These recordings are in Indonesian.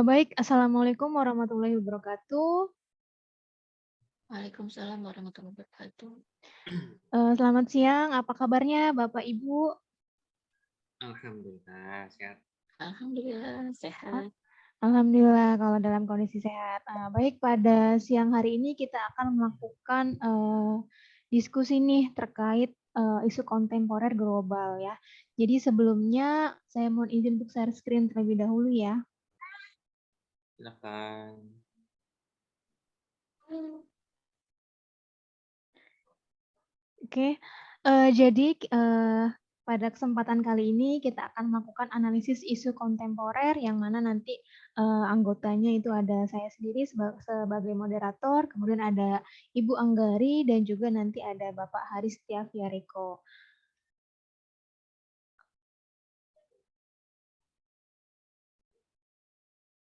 Baik, Assalamualaikum warahmatullahi wabarakatuh. Waalaikumsalam warahmatullahi wabarakatuh. Selamat siang, apa kabarnya Bapak, Ibu? Alhamdulillah sehat. Alhamdulillah A sehat. Alhamdulillah kalau dalam kondisi sehat. Baik, pada siang hari ini kita akan melakukan, diskusi nih terkait, isu kontemporer global ya. Jadi sebelumnya saya mohon izin untuk share screen terlebih dahulu ya. Silakan. Oke, jadi pada kesempatan kali ini kita akan melakukan analisis isu kontemporer yang mana nanti anggotanya itu ada saya sendiri sebagai moderator, kemudian ada Ibu Anggari dan juga nanti ada Bapak Haris Tiafiariko.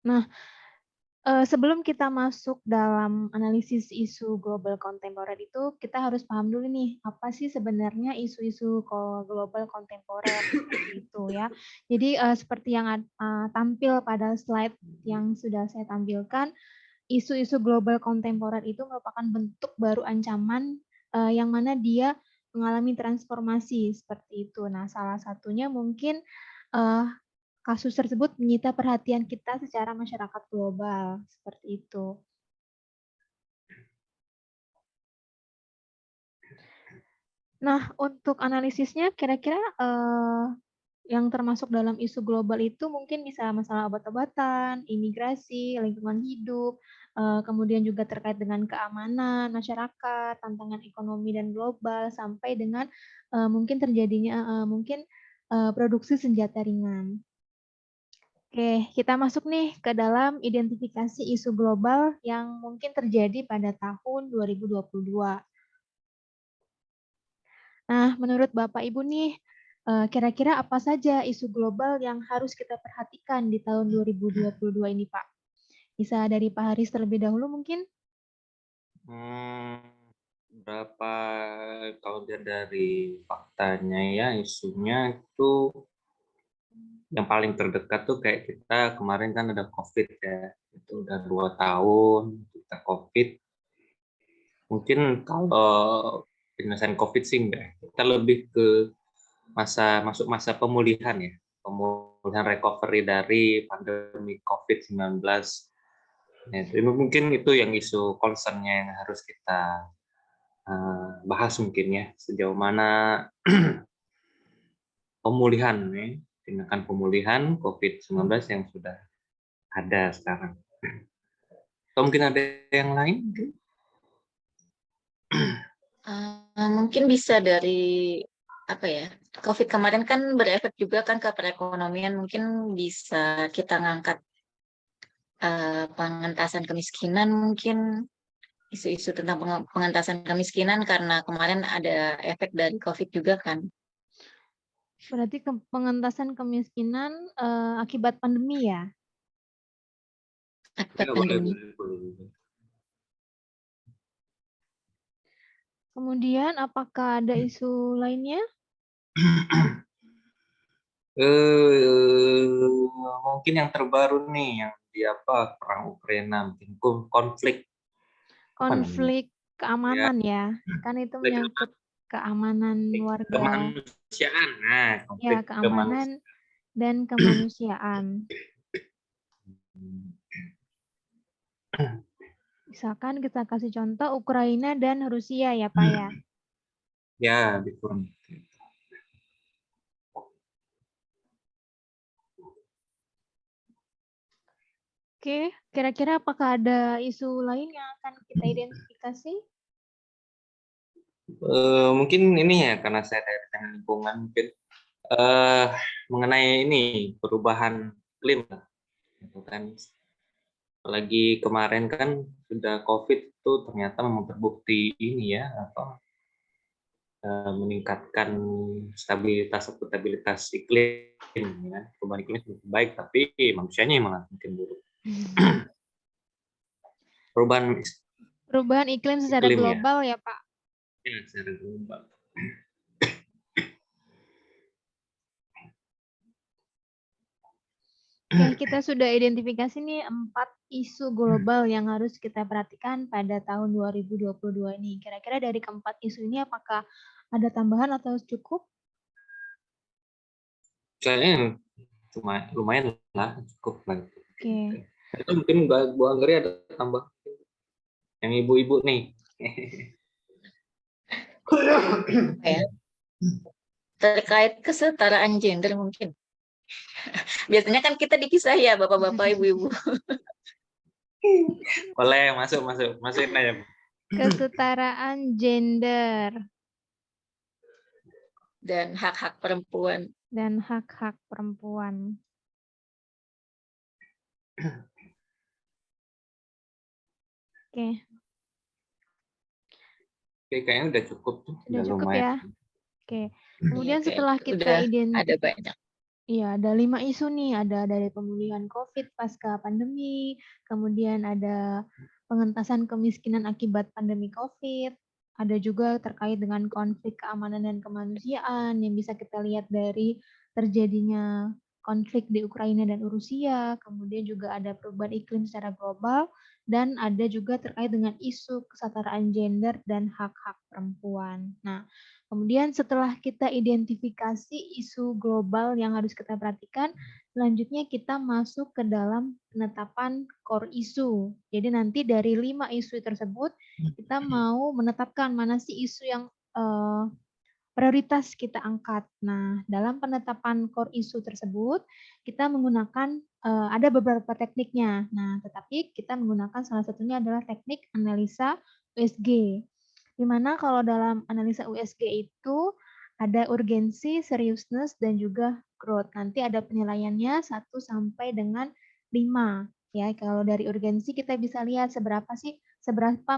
Nah, sebelum kita masuk dalam analisis isu global kontemporer itu, kita harus paham dulu nih, apa sih sebenarnya isu-isu global kontemporer, seperti itu ya. Jadi seperti yang tampil pada slide yang sudah saya tampilkan, isu-isu global kontemporer itu merupakan bentuk baru ancaman yang mana dia mengalami transformasi seperti itu. Nah, salah satunya mungkin kasus tersebut menyita perhatian kita secara masyarakat global, seperti itu. Nah, untuk analisisnya kira-kira yang termasuk dalam isu global itu mungkin bisa masalah obat-obatan, imigrasi, lingkungan hidup, kemudian juga terkait dengan keamanan masyarakat, tantangan ekonomi dan global, sampai dengan mungkin terjadinya produksi senjata ringan. Oke, kita masuk nih ke dalam identifikasi isu global yang mungkin terjadi pada tahun 2022. Nah, menurut Bapak Ibu nih, kira-kira apa saja isu global yang harus kita perhatikan di tahun 2022 ini, Pak? Bisa dari Pak Haris terlebih dahulu mungkin? Berapa kalau dia dari faktanya ya isunya itu yang paling terdekat tuh kayak kita kemarin kan ada COVID ya, itu udah 2 tahun kita COVID. Mungkin kalau penyelesaian COVID sih enggak, kita lebih ke masuk masa pemulihan ya, pemulihan recovery dari pandemi COVID-19. Nah, itu mungkin itu yang isu concern-nya yang harus kita bahas mungkin ya, sejauh mana pemulihan ya, tindakan pemulihan COVID-19 yang sudah ada sekarang. Atau mungkin ada yang lain? Mungkin bisa dari apa ya? COVID kemarin kan berefek juga kan ke perekonomian. Mungkin bisa kita ngangkat pengentasan kemiskinan, mungkin isu-isu tentang pengentasan kemiskinan karena kemarin ada efek dari COVID juga kan. Berarti pengentasan kemiskinan akibat pandemi ya? Akibat Ya, pandemi. boleh. Kemudian apakah ada isu lainnya? Mungkin yang terbaru nih yang di perang Ukraina, mungkin konflik Konflik keamanan ya, kan itu konflik menyangkut keamanan warga. kemanusiaan. Nah, Ya, konflik kemanusiaan. keamanan dan kemanusiaan. Misalkan kita kasih contoh Ukraina dan Rusia ya, Pak ya. Ya, di forum. Oke, kira-kira apakah ada isu lain yang akan kita identifikasi? Mungkin ini ya karena saya dari teknik lingkungan mungkin mengenai ini perubahan iklim gitu kan. Apalagi kemarin kan sudah COVID itu ternyata memang terbukti ini ya meningkatkan stabilitas iklim ya. Perubahan iklim itu baik tapi manusianya yang malah mungkin buruk. Perubahan iklim secara iklim global ya, Pak. ya secara global. Oke, kita sudah identifikasi nih 4 isu global yang harus kita perhatikan pada tahun 2022 ini. Kira-kira dari keempat isu ini apakah ada tambahan atau cukup? Kayaknya cuma lumayan lah, cukup lah. Oke. Itu mungkin Bu Anggri ada tambah yang ibu-ibu nih. Apa ya? Terkait kesetaraan gender mungkin. Biasanya kan kita dipisah ya, bapak-bapak, ibu-ibu. Boleh masukin aja. Kesetaraan gender Dan hak-hak perempuan. dan hak-hak perempuan. Oke, Oke, kayaknya udah cukup tuh, sudah udah cukup lumayan. ya. Oke. Iya, Kemudian kayak setelah udah kita ada banyak. Iya, ada 5 isu nih. Ada dari pemulihan COVID pasca pandemi, kemudian ada pengentasan kemiskinan akibat pandemi COVID, ada juga terkait dengan konflik keamanan dan kemanusiaan yang bisa kita lihat dari terjadinya konflik di Ukraina dan Rusia, kemudian juga ada perubahan iklim secara global, dan ada juga terkait dengan isu kesetaraan gender dan hak-hak perempuan. Nah, kemudian setelah kita identifikasi isu global yang harus kita perhatikan, selanjutnya kita masuk ke dalam penetapan core isu. Jadi nanti dari 5 isu tersebut, kita mau menetapkan mana sih isu yang prioritas kita angkat. Nah, dalam penetapan core isu tersebut, kita menggunakan ada beberapa tekniknya. Nah, tetapi kita menggunakan salah satunya adalah teknik analisa USG. Di mana kalau dalam analisa USG itu ada urgensi, seriousness, dan juga growth. Nanti ada penilaiannya 1 sampai dengan 5. Ya, kalau dari urgensi kita bisa lihat seberapa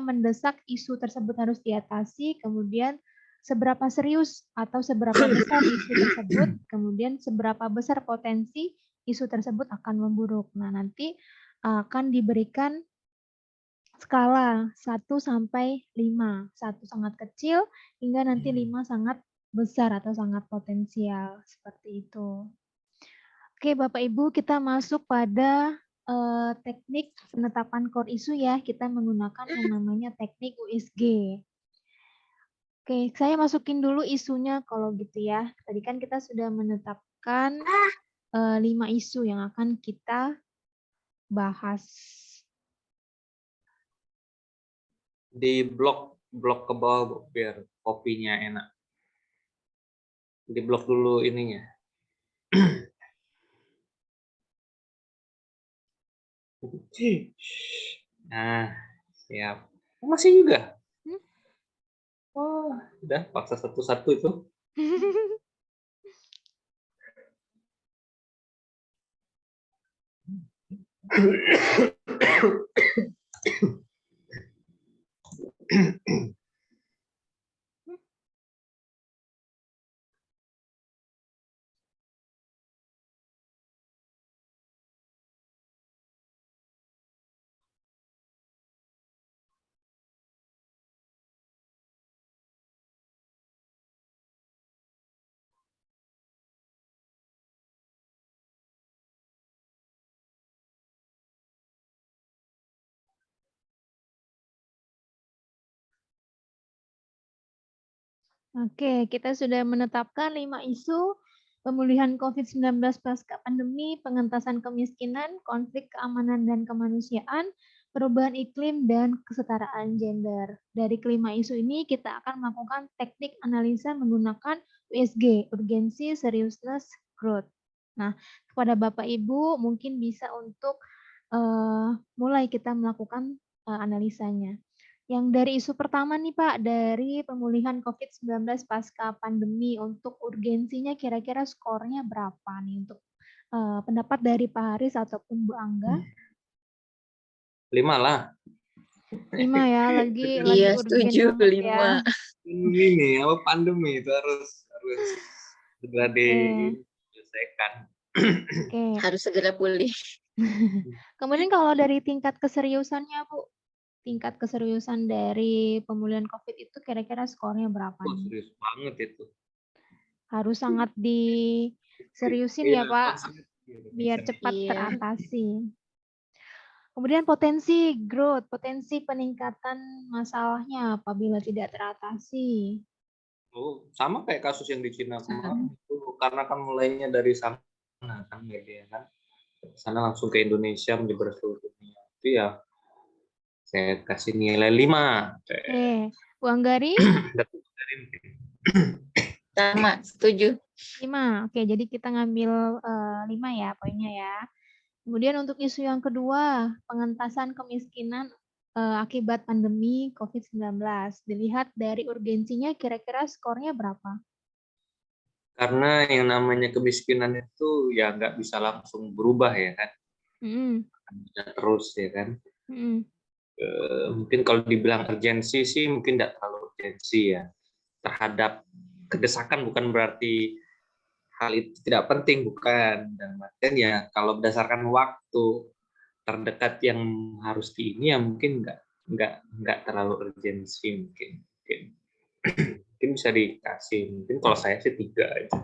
mendesak isu tersebut harus diatasi, kemudian seberapa serius atau seberapa besar isu tersebut, kemudian seberapa besar potensi isu tersebut akan memburuk. Nah, nanti akan diberikan skala 1 sampai 5. 1 sangat kecil hingga nanti 5 sangat besar atau sangat potensial. Seperti itu. Oke, Bapak Ibu, kita masuk pada teknik penetapan core isu ya. Kita menggunakan yang namanya teknik USG. Oke, saya masukin dulu isunya kalau gitu ya. Tadi kan kita sudah menetapkan 5 isu yang akan kita bahas. Di blok ke bawah Bu, biar kopinya enak. Di blok dulu ininya. Nah, siap. Masih juga. Oh, udah paksa satu-satu itu. Oke, kita sudah menetapkan 5 isu, pemulihan COVID-19 pasca pandemi, pengentasan kemiskinan, konflik keamanan dan kemanusiaan, perubahan iklim, dan kesetaraan gender. Dari kelima isu ini, kita akan melakukan teknik analisa menggunakan USG, urgensi, seriousness, growth. Nah, kepada Bapak Ibu mungkin bisa untuk mulai kita melakukan analisanya. Yang dari isu pertama nih Pak, dari pemulihan COVID-19 pasca pandemi, untuk urgensinya kira-kira skornya berapa nih untuk pendapat dari Pak Haris ataupun Bu Angga? 5 lah. 5 ya, lagi Iya, urgen setuju, banget 5. ya. Ini apa pandemi itu harus segera diselesaikan. Oke. Harus segera pulih. Kemudian kalau dari tingkat keseriusannya Bu, tingkat keseriusan dari pemulihan COVID itu kira-kira skornya berapa Oh, nih? serius banget itu. Harus sangat diseriusin ya Iya, Pak. sangat biar cepat Iya. teratasi. Kemudian potensi growth, potensi peningkatan masalahnya apabila tidak teratasi. Oh, sama kayak kasus yang di Cina Sama. kemarin itu, karena kan mulainya dari sana kan, media kan, sana langsung ke Indonesia menyebar seluruh dunia. Itu ya saya kasih nilai 5. Oke, Bu Anggari Sama, setuju. 5. Oke, jadi kita ngambil 5 ya poinnya ya. Kemudian untuk isu yang kedua, pengentasan kemiskinan akibat pandemi COVID-19. Dilihat dari urgensinya, kira-kira skornya berapa? Karena yang namanya kemiskinan itu ya nggak bisa langsung berubah ya kan, Mm-mm. bisa terus ya kan. Mm-mm. Mungkin kalau dibilang urgensi sih mungkin tidak terlalu urgensi ya. Terhadap kedesakan bukan berarti hal itu tidak penting, bukan. Dan artian ya kalau berdasarkan waktu terdekat yang harus di ini ya mungkin nggak terlalu urgensi mungkin bisa dikasih, mungkin kalau saya sih 3 aja.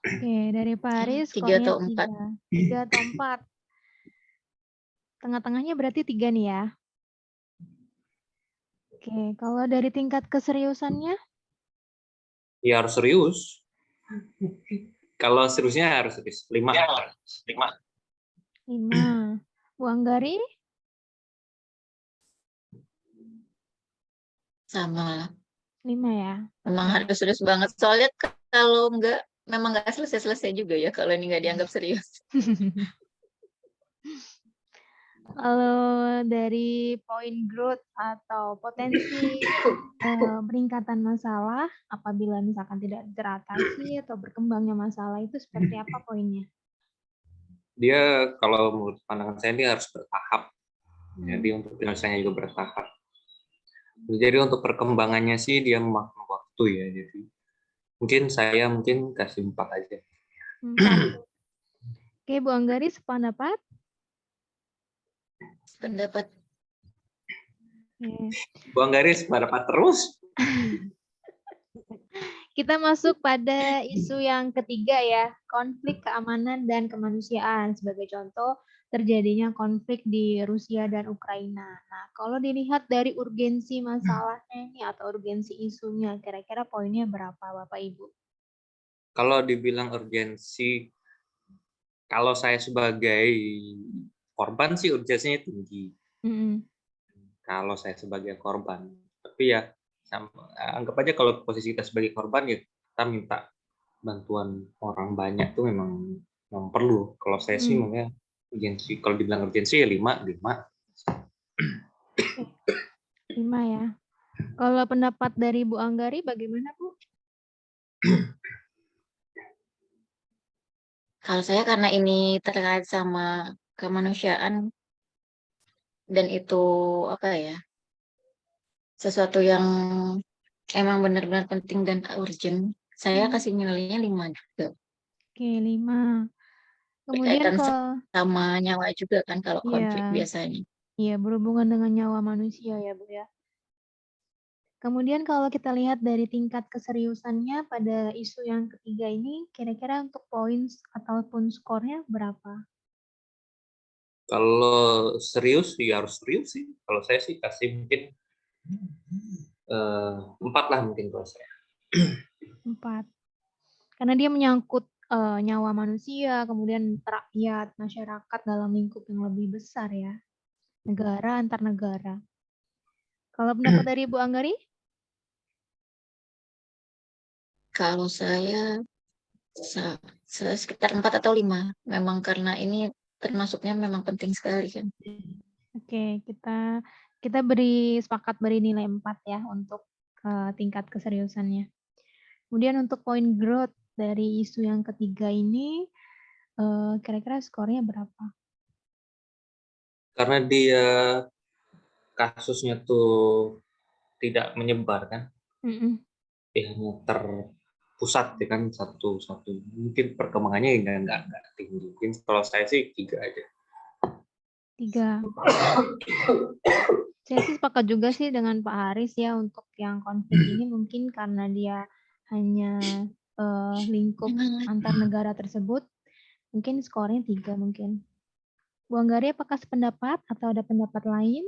Oke, dari Pak Haris 3 skornya atau 4. 3 atau 4. Tengah-tengahnya berarti 3 nih ya. Oke, kalau dari tingkat keseriusannya? Ya harus serius. Kalau seriusnya harus serius. 5. 5. Bu Anggari? Sama. 5 ya. Memang Oke. harus serius banget. Soalnya kalau memang nggak selesai-selesai juga ya kalau ini nggak dianggap serius. Kalau dari poin growth atau potensi peningkatan masalah apabila misalkan tidak teratasi atau berkembangnya masalah itu seperti apa poinnya? Dia kalau menurut pandangan saya dia harus bertahap. Jadi untuk penyelesaiannya juga bertahap. Jadi untuk perkembangannya sih dia memakan waktu ya. Jadi saya kasih 4 aja. 4. Oke, Bu Anggari sependapat? Pendapat. Oke. Bang Garis pendapat terus. Kita masuk pada isu yang ketiga ya, konflik keamanan dan kemanusiaan. Sebagai contoh, terjadinya konflik di Rusia dan Ukraina. Nah, kalau dilihat dari urgensi masalahnya ini atau urgensi isunya, kira-kira poinnya berapa Bapak Ibu? Kalau dibilang urgensi, kalau saya sebagai korban sih urgensinya tinggi. Mm-mm. Kalau saya sebagai korban, tapi ya anggap aja kalau posisi kita sebagai korban ya kita minta bantuan orang banyak tuh memang perlu. Kalau saya sih makanya urgensi, kalau dibilang urgensi ya 5. 5 ya. Kalau pendapat dari Bu Anggari bagaimana Bu? Kalau saya karena ini terkait sama kemanusiaan dan itu apa ya, sesuatu yang emang benar-benar penting dan urgent, saya kasih nilainya 5 juga. Oke, 5. Kemudian Berkaitan kalau sama nyawa juga kan kalau konflik biasanya. Iya, berhubungan dengan nyawa manusia ya Bu ya. Kemudian kalau kita lihat dari tingkat keseriusannya pada isu yang ketiga ini, kira-kira untuk poin ataupun skornya berapa? Kalau serius ya harus serius sih. Kalau saya sih kasih mungkin 4 lah mungkin kalau saya. 4. Karena dia menyangkut nyawa manusia, kemudian rakyat, masyarakat dalam lingkup yang lebih besar ya. Negara antar negara. Kalau pendapat dari Bu Anggari? Kalau saya sekitar 4 atau 5. Memang karena ini termasuknya memang penting sekali kan. Oke, kita sepakat beri nilai 4 ya untuk tingkat keseriusannya. Kemudian untuk poin growth dari isu yang ketiga ini, kira-kira skornya berapa? Karena dia kasusnya tuh tidak menyebar kan, dia hanya terpusat ya kan satu mungkin perkembangannya nggak tinggi. Mungkin kalau saya sih 3 aja. 3. Saya sih sepakat juga sih dengan Pak Haris ya untuk yang konflik ini mungkin karena dia hanya lingkup antar negara tersebut Mungkin skornya 3 mungkin. Bu Anggari apakah sependapat atau ada pendapat lain?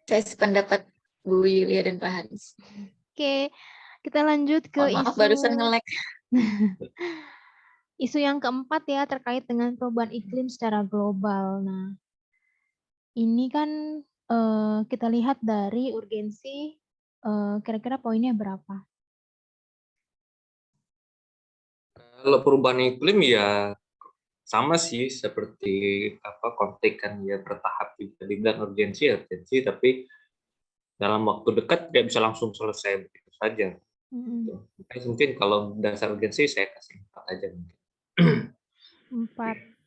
Saya sependapat Bu Yulia dan Pak Haris. Oke, kita lanjut ke Maaf isu barusan nge-lag. isu yang keempat ya terkait dengan perubahan iklim secara global. Nah, ini kan kita lihat dari urgensi kira-kira poinnya berapa? Kalau perubahan iklim ya sama sih seperti konflik kan ya bertahap juga dibilang urgensi ya urgensi tapi dalam waktu dekat tidak bisa langsung selesai begitu saja. Mungkin kalau dasar urgensi saya kasih 4 aja mungkin. 4.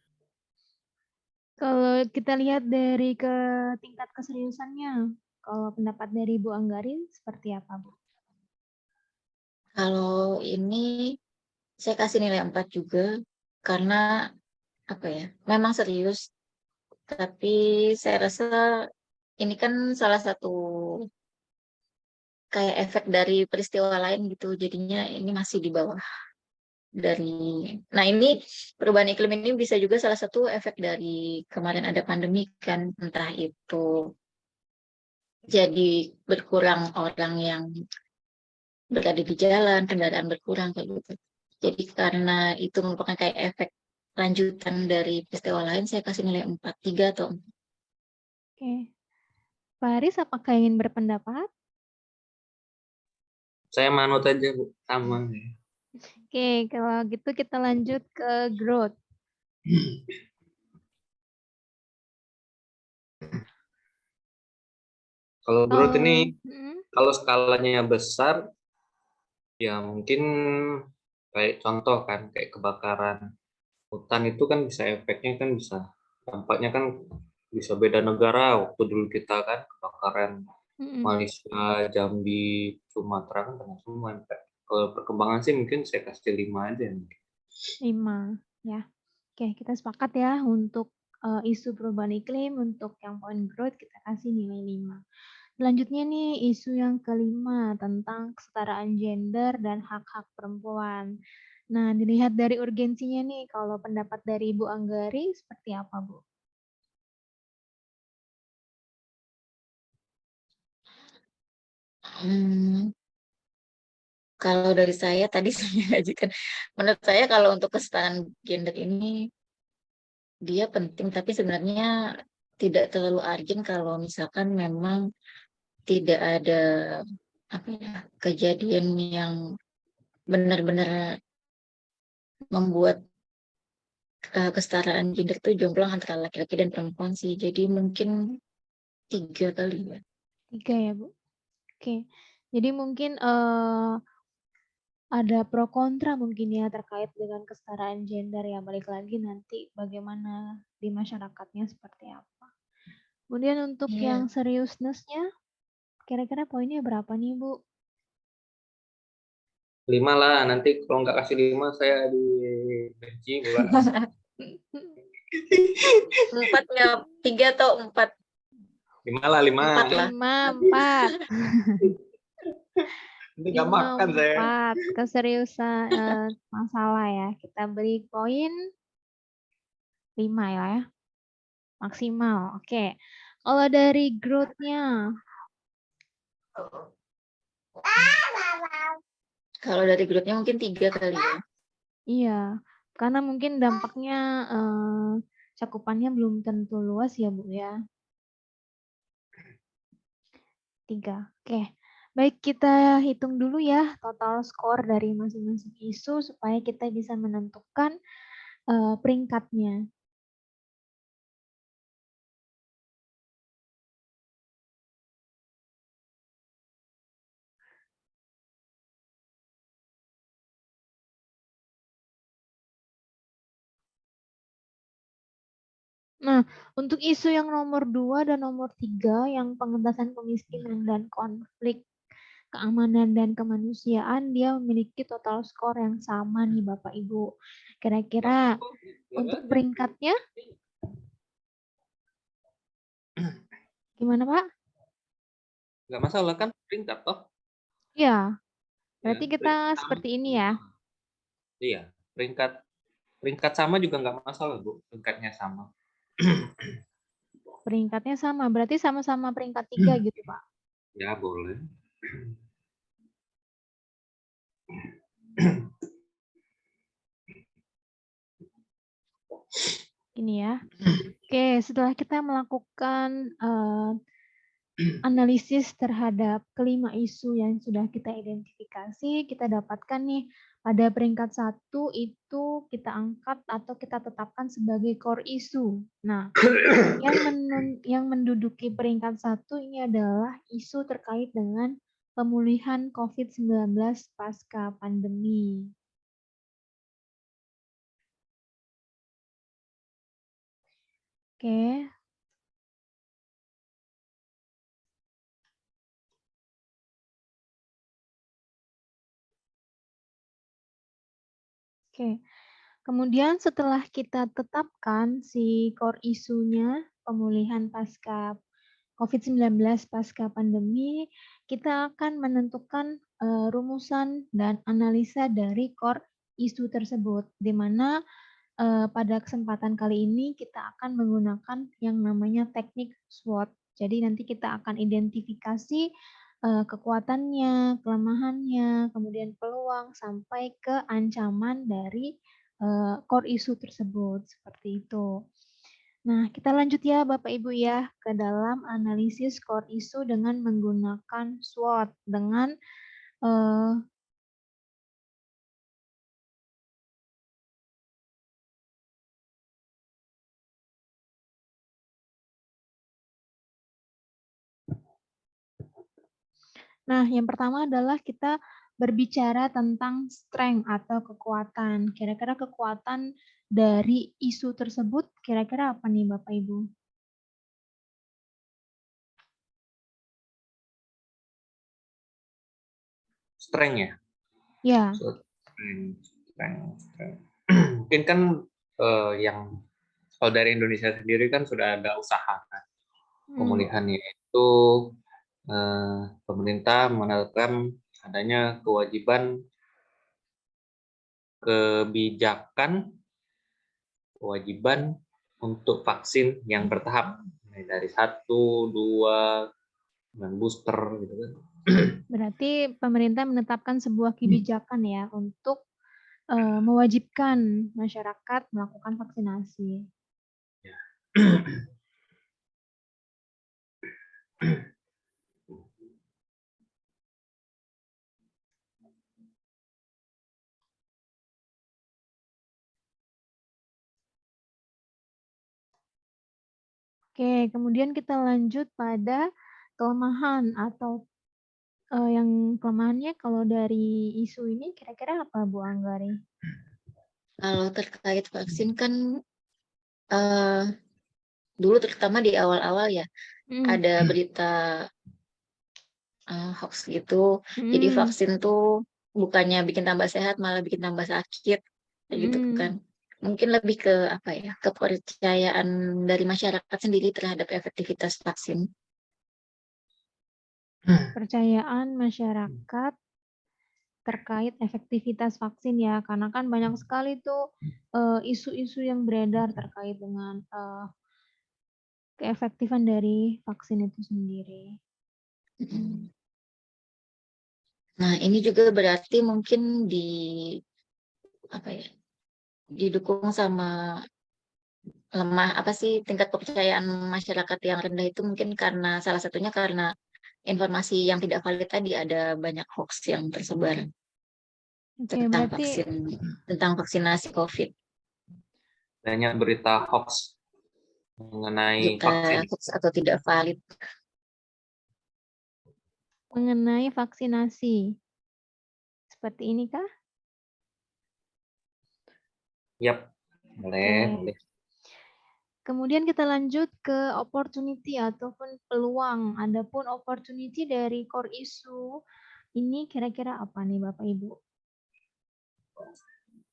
Kalau kita lihat dari ke tingkat keseriusannya, kalau pendapat dari Bu Anggari seperti apa, Bu? Kalau ini saya kasih nilai 4 juga karena apa ya? Memang serius, tapi saya rasa ini kan salah satu kayak efek dari peristiwa lain gitu. Jadinya ini masih di bawah dari. Nah, ini perubahan iklim ini bisa juga salah satu efek dari kemarin ada pandemi kan, entah itu jadi berkurang orang yang berada di jalan, kendaraan berkurang kayak gitu. Jadi karena itu merupakan kayak efek lanjutan dari peristiwa lain, saya kasih nilai 4, 3 atau 4. Oke. Pak Haris, apakah ingin berpendapat? Saya manut aja Bu, sama. Oke, kalau gitu kita lanjut ke growth. Kalau growth ini Mm, kalau skalanya besar ya mungkin kayak contoh kan kayak kebakaran hutan itu kan bisa efeknya kan bisa dampaknya kan bisa beda negara waktu dulu kita kan kebakaran mm, Malaysia, Jambi, Sumatera kan kena semua. Kalau perkembangan sih mungkin saya kasih 5 aja. 5, ya. Oke, kita sepakat ya untuk isu perubahan iklim, untuk yang poin growth kita kasih nilai 5. Selanjutnya nih isu yang kelima tentang kesetaraan gender dan hak-hak perempuan. Nah, dilihat dari urgensinya nih, kalau pendapat dari Ibu Anggari seperti apa, Bu? Hmm, kalau dari saya tadi saya ajukan, menurut saya kalau untuk kesetaraan gender ini dia penting, tapi sebenarnya tidak terlalu urgent kalau misalkan memang tidak ada apa ya kejadian yang benar-benar membuat kesetaraan gender itu jomplang antara laki-laki dan perempuan sih. Jadi mungkin 3 kali ya. 3 ya, Bu? Oke. Jadi mungkin ada pro kontra mungkin ya terkait dengan kesetaraan gender ya. Balik lagi nanti bagaimana di masyarakatnya seperti apa. Kemudian untuk yang Iya. seriousness-nya, kira-kira poinnya berapa nih, Bu? 5 lah, nanti kalau nggak kasih 5 saya dibenci pula. 4 nggak, 3 atau 4? 5 lah, 5. 4 lah. 5, 4. Nanti nggak 5, makan saya. 4. Keseriusan masalah ya. Kita beri poin 5 ya. Maksimal. Oke. Kalau dari growth-nya, Kalau dari grupnya mungkin 3 kali ya. iya. Karena mungkin dampaknya cakupannya belum tentu luas ya, Bu ya. 3. Oke. Baik, kita hitung dulu ya total skor dari masing-masing isu supaya kita bisa menentukan peringkatnya. Nah, untuk isu yang nomor 2 dan nomor 3 yang pengentasan kemiskinan dan konflik keamanan dan kemanusiaan, dia memiliki total skor yang sama nih Bapak Ibu. Kira-kira untuk peringkatnya gimana Pak? Nggak masalah kan peringkat toh? Ya, berarti Ya, kita peringkat sama. seperti ini ya. Iya. peringkat sama juga nggak masalah, Bu, peringkatnya sama. Peringkatnya sama, berarti sama-sama peringkat 3 gitu, Pak? Ya, boleh. Ini ya. Oke, setelah kita melakukan analisis terhadap kelima isu yang sudah kita identifikasi, kita dapatkan nih pada peringkat 1 itu kita angkat atau kita tetapkan sebagai core isu. Nah, yang menduduki peringkat 1 ini adalah isu terkait dengan pemulihan COVID-19 pasca pandemi. Oke. Oke. Kemudian setelah kita tetapkan si core isunya, pemulihan pasca COVID-19 pasca pandemi, kita akan menentukan rumusan dan analisa dari core isu tersebut, di mana pada kesempatan kali ini kita akan menggunakan yang namanya teknik SWOT. Jadi nanti kita akan identifikasi kekuatannya, kelemahannya, kemudian peluang sampai ke ancaman dari core isu tersebut, seperti itu. Nah, kita lanjut ya Bapak Ibu ya ke dalam analisis core isu dengan menggunakan SWOT dengan Nah, yang pertama adalah kita berbicara tentang strength atau kekuatan. Kira-kira kekuatan dari isu tersebut kira-kira apa nih Bapak Ibu? Strength ya? Ya. Strength. Mungkin kan yang kalau dari Indonesia sendiri kan sudah ada usaha kan pemulihannya itu pemerintah menetapkan adanya kewajiban kewajiban untuk vaksin yang bertahap dari 1, 2 dan booster gitu kan. Berarti pemerintah menetapkan sebuah kebijakan ya untuk mewajibkan masyarakat melakukan vaksinasi. Ya. Oke, kemudian kita lanjut pada kelemahan atau yang kelemahannya kalau dari isu ini kira-kira apa Bu Anggari? Kalau terkait vaksin kan dulu terutama di awal-awal ya ada berita hoax gitu. Jadi vaksin tuh bukannya bikin tambah sehat malah bikin tambah sakit gitu kan. Mungkin lebih ke apa ya, kepercayaan dari masyarakat sendiri terhadap efektivitas vaksin. Kepercayaan masyarakat terkait efektivitas vaksin ya, karena kan banyak sekali tuh isu-isu yang beredar terkait dengan keefektifan dari vaksin itu sendiri. Nah, ini juga berarti mungkin didukung sama lemah tingkat kepercayaan masyarakat yang rendah itu mungkin karena salah satunya karena informasi yang tidak valid tadi, ada banyak hoax yang tersebar tentang vaksinasi COVID. Banyak berita hoax mengenai vaksin Hoax atau tidak valid. Mengenai vaksinasi. Seperti ini kah? Yap, boleh. Kemudian kita lanjut ke opportunity ataupun peluang. Adapun opportunity dari core issue ini kira-kira apa nih Bapak Ibu?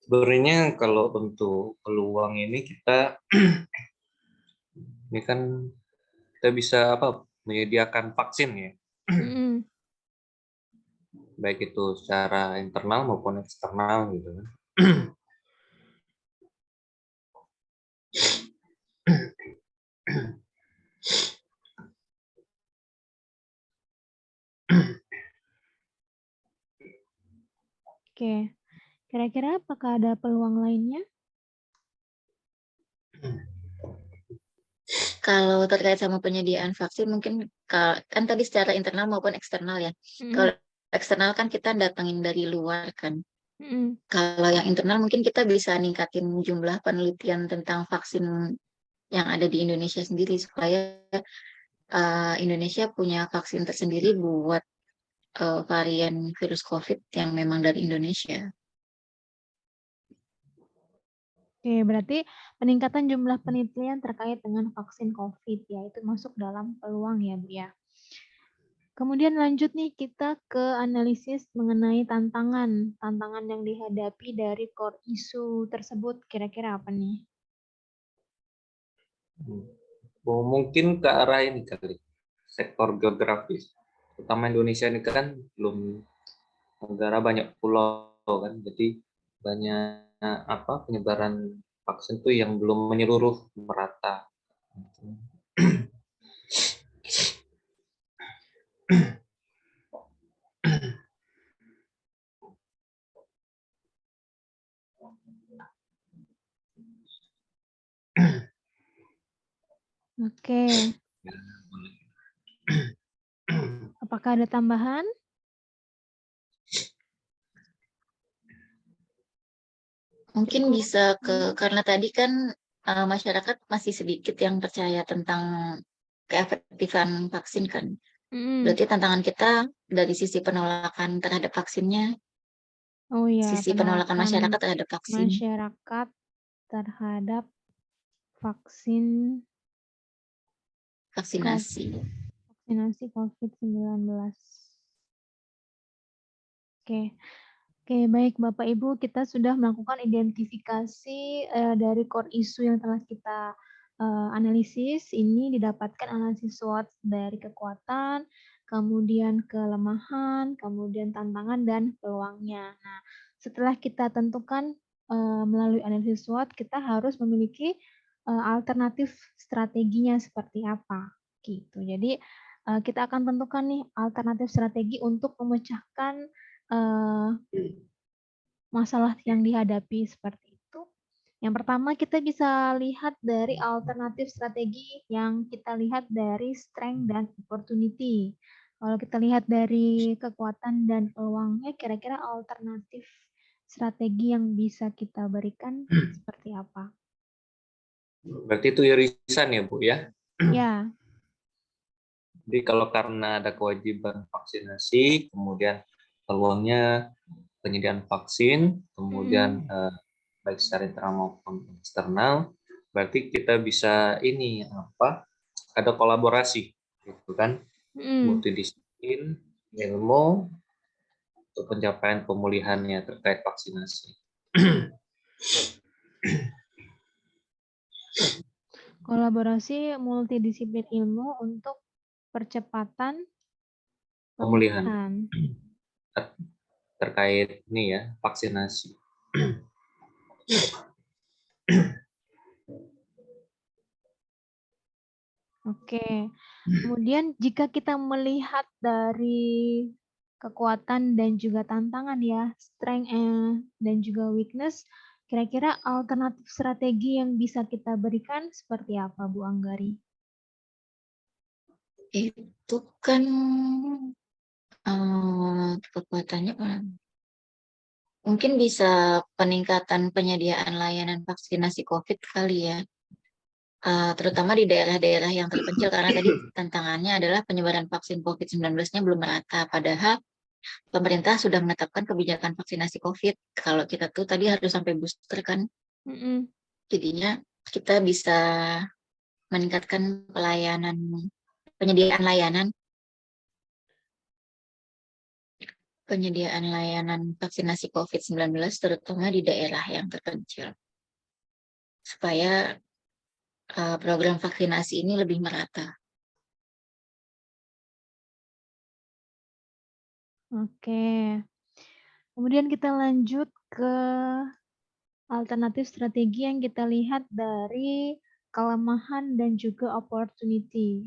Sebenarnya kalau untuk peluang ini ini kan kita bisa menyediakan vaksin ya. Baik itu secara internal maupun eksternal gitu kan. Oke. Kira-kira apakah ada peluang lainnya? Kalau terkait sama penyediaan vaksin mungkin kan tadi secara internal maupun eksternal ya. Mhm, Kalau eksternal kan kita datangin dari luar kan. mhm. Kalau yang internal mungkin kita bisa ningkatin jumlah penelitian tentang vaksin yang ada di Indonesia sendiri supaya Indonesia punya vaksin tersendiri buat varian virus COVID yang memang dari Indonesia. Oke, berarti peningkatan jumlah penelitian terkait dengan vaksin COVID ya, itu masuk dalam peluang ya, Bu ya. Kemudian lanjut nih kita ke analisis mengenai tantangan yang dihadapi dari core isu tersebut kira-kira apa nih? Mungkin ke arah ini kali, sektor geografis. Terutama Indonesia ini kan belum negara banyak pulau kan, jadi banyak penyebaran vaksin tuh yang belum menyeluruh merata. Oke, apakah ada tambahan? Mungkin Cukup. bisa karena tadi kan masyarakat masih sedikit yang percaya tentang keefektifan vaksin kan. Mm-mm. Berarti tantangan kita dari sisi penolakan terhadap vaksinnya, Oh ya, sisi penolakan penolakan masyarakat terhadap vaksin, masyarakat terhadap vaksin vaksinasi. vaksinasi COVID-19. Oke. Oke, baik Bapak Ibu, kita sudah melakukan identifikasi dari core isu yang telah kita analisis. Ini didapatkan analisis SWOT dari kekuatan, kemudian kelemahan, kemudian tantangan dan peluangnya. Nah, setelah kita tentukan melalui analisis SWOT, kita harus memiliki alternatif strateginya seperti apa, gitu. Jadi kita akan tentukan nih alternatif strategi untuk memecahkan eh, masalah yang dihadapi seperti itu. Yang pertama kita bisa lihat dari alternatif strategi yang kita lihat dari strength dan opportunity. Kalau kita lihat dari kekuatan dan peluangnya, kira-kira alternatif strategi yang bisa kita berikan seperti apa? Berarti itu irisan ya, Bu ya. Ya, Jadi kalau karena ada kewajiban vaksinasi, kemudian peluangnya penyediaan vaksin, kemudian mm-mm, baik secara internal maupun eksternal, berarti kita bisa ini ada kolaborasi, gitu kan, mm-mm. multidisiplin, ilmu untuk pencapaian pemulihannya terkait vaksinasi. Kolaborasi multidisiplin ilmu untuk percepatan Pemulihan pemulihan. terkait ini ya, vaksinasi. Oke. Kemudian jika kita melihat dari kekuatan dan juga tantangan ya, strength dan juga weakness, kira-kira alternatif strategi yang bisa kita berikan seperti apa, Bu Anggari? Itu kan kekuatannya mungkin bisa peningkatan penyediaan layanan vaksinasi COVID kali ya. Terutama di daerah-daerah yang terpencil karena tadi tantangannya adalah penyebaran vaksin COVID-19-nya belum merata. Padahal pemerintah sudah menetapkan kebijakan vaksinasi COVID. Kalau kita tuh tadi harus sampai booster kan, Mm-mm. jadinya kita bisa meningkatkan penyediaan layanan penyediaan layanan vaksinasi COVID-19 terutama di daerah yang terpencil supaya program vaksinasi ini lebih merata. Oke. Kemudian kita lanjut ke alternatif strategi yang kita lihat dari kelemahan dan juga opportunity.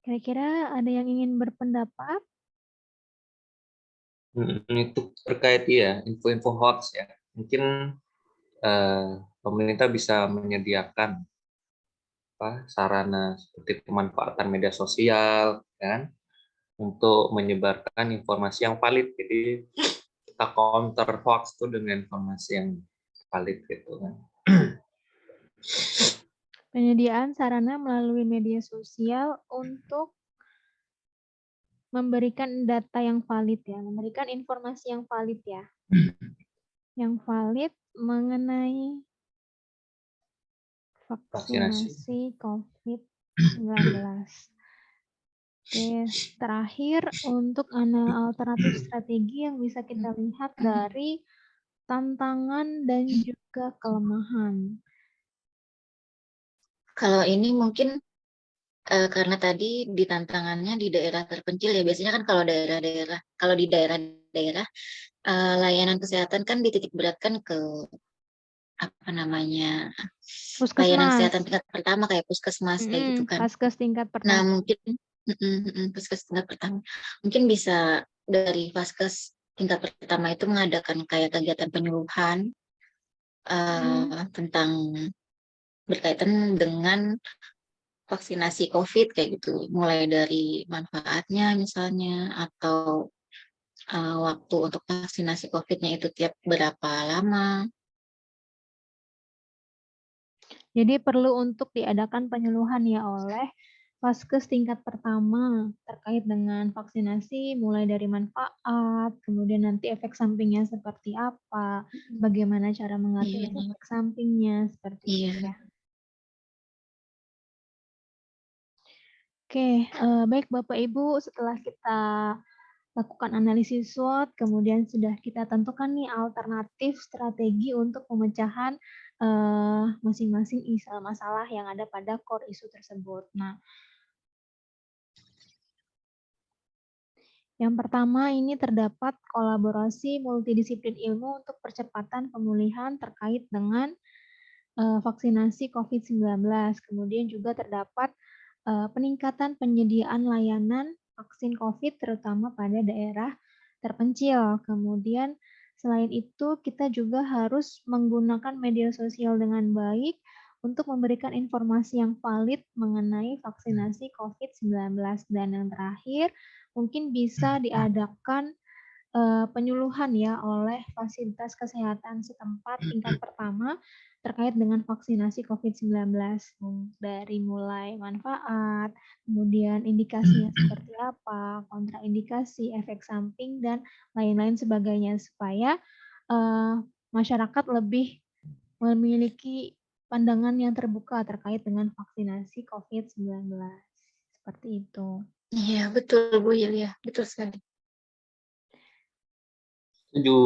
Kira-kira ada yang ingin berpendapat? Itu terkait ya info-info hoax ya. Mungkin pemerintah bisa menyediakan sarana seperti pemanfaatan media sosial kan untuk menyebarkan informasi yang valid. Jadi kita counter hoax itu dengan informasi yang valid gitu kan. Penyediaan sarana melalui media sosial untuk memberikan data yang valid ya, memberikan informasi yang valid ya. Yang valid mengenai vaksinasi COVID-19. Oke, terakhir untuk alternatif strategi yang bisa kita lihat dari tantangan dan juga kelemahan. Kalau ini mungkin karena tadi di tantangannya di daerah terpencil ya, biasanya kan kalau di daerah-daerah layanan kesehatan kan dititik beratkan ke apa namanya layanan Puskesmas. kesehatan tingkat pertama kayak puskesmas kayak gitu kan. Vaskes tingkat Nah pertama. mungkin puskesmas tingkat pertama mungkin bisa dari vaskes tingkat pertama itu mengadakan kayak kegiatan penyuluhan tentang berkaitan dengan vaksinasi COVID kayak gitu, mulai dari manfaatnya misalnya atau waktu untuk vaksinasi COVID-nya itu tiap berapa lama. Jadi perlu untuk diadakan penyuluhan ya oleh vaskes tingkat pertama terkait dengan vaksinasi, mulai dari manfaat, kemudian nanti efek sampingnya seperti apa, bagaimana cara mengatur Iya, efek sampingnya, seperti iya. itu ya. Oke, baik Bapak Ibu, setelah kita lakukan analisis SWOT, kemudian sudah kita tentukan nih alternatif strategi untuk pemecahan masing-masing masalah yang ada pada core isu tersebut. Nah, yang pertama ini terdapat kolaborasi multidisiplin ilmu untuk percepatan pemulihan terkait dengan vaksinasi COVID-19. Kemudian juga terdapat peningkatan penyediaan layanan vaksin COVID terutama pada daerah terpencil. Kemudian selain itu kita juga harus menggunakan media sosial dengan baik untuk memberikan informasi yang valid mengenai vaksinasi COVID-19. Dan yang terakhir, mungkin bisa diadakan penyuluhan ya oleh fasilitas kesehatan setempat tingkat pertama terkait dengan vaksinasi COVID-19 dari mulai manfaat, kemudian indikasinya seperti apa, kontraindikasi, efek samping dan lain-lain sebagainya supaya masyarakat lebih memiliki pandangan yang terbuka terkait dengan vaksinasi COVID-19. Seperti itu. Iya, betul Bu Yulia, betul sekali. Setuju.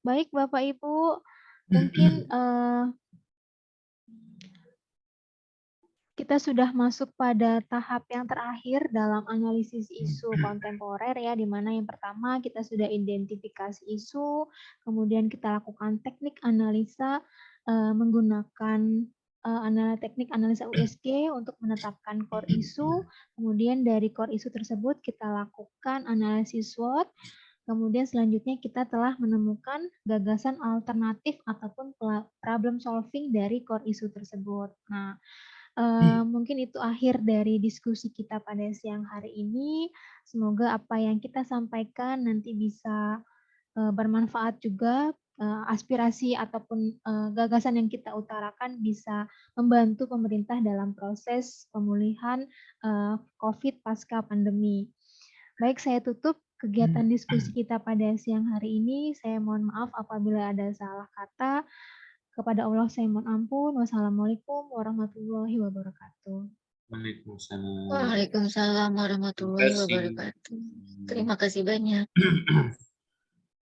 Baik Bapak Ibu, mungkin kita sudah masuk pada tahap yang terakhir dalam analisis isu kontemporer ya, di mana yang pertama kita sudah identifikasi isu, kemudian kita lakukan teknik analisa menggunakan teknik analisa USG untuk menetapkan core isu, kemudian dari core isu tersebut kita lakukan analisis SWOT, kemudian selanjutnya kita telah menemukan gagasan alternatif ataupun problem solving dari core isu tersebut. Nah, mungkin itu akhir dari diskusi kita pada siang hari ini. Semoga apa yang kita sampaikan nanti bisa bermanfaat juga. Aspirasi ataupun gagasan yang kita utarakan bisa membantu pemerintah dalam proses pemulihan COVID pasca pandemi. Baik, saya tutup kegiatan diskusi kita pada siang hari ini. Saya mohon maaf apabila ada salah kata. Kepada Allah saya mohon ampun. Wassalamualaikum warahmatullahi wabarakatuh. Waalaikumsalam. Waalaikumsalam Terima warahmatullahi kasih. wabarakatuh. Terima kasih banyak.